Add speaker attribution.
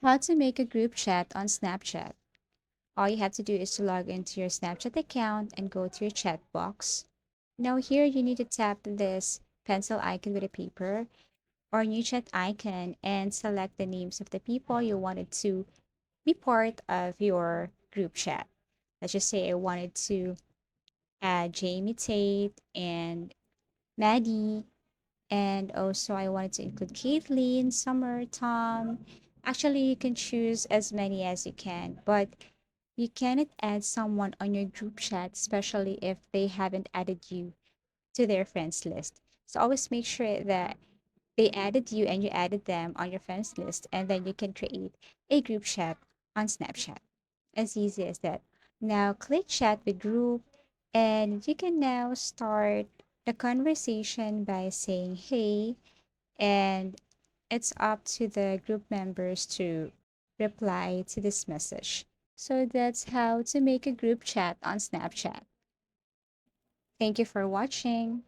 Speaker 1: How to make a group chat on Snapchat. All you have to do is to log into your Snapchat account and go to your chat box. Now here you need to tap this pencil icon with a paper or new chat icon and select the names of the people you wanted to be part of your group chat. Let's just say I wanted to add Jamie Tate and Maddie, and also I wanted to include Caitlin, Summer, Tom. Actually, you can choose as many as you can, but you cannot add someone on your group chat, especially if they haven't added you to their friends list. So always make sure that they added you and you added them on your friends list, and then you can create a group chat on Snapchat. As easy as that. Now click chat with group, and you can now start the conversation by saying hey, and it's up to the group members to reply to this message. So that's how to make a group chat on Snapchat. Thank you for watching.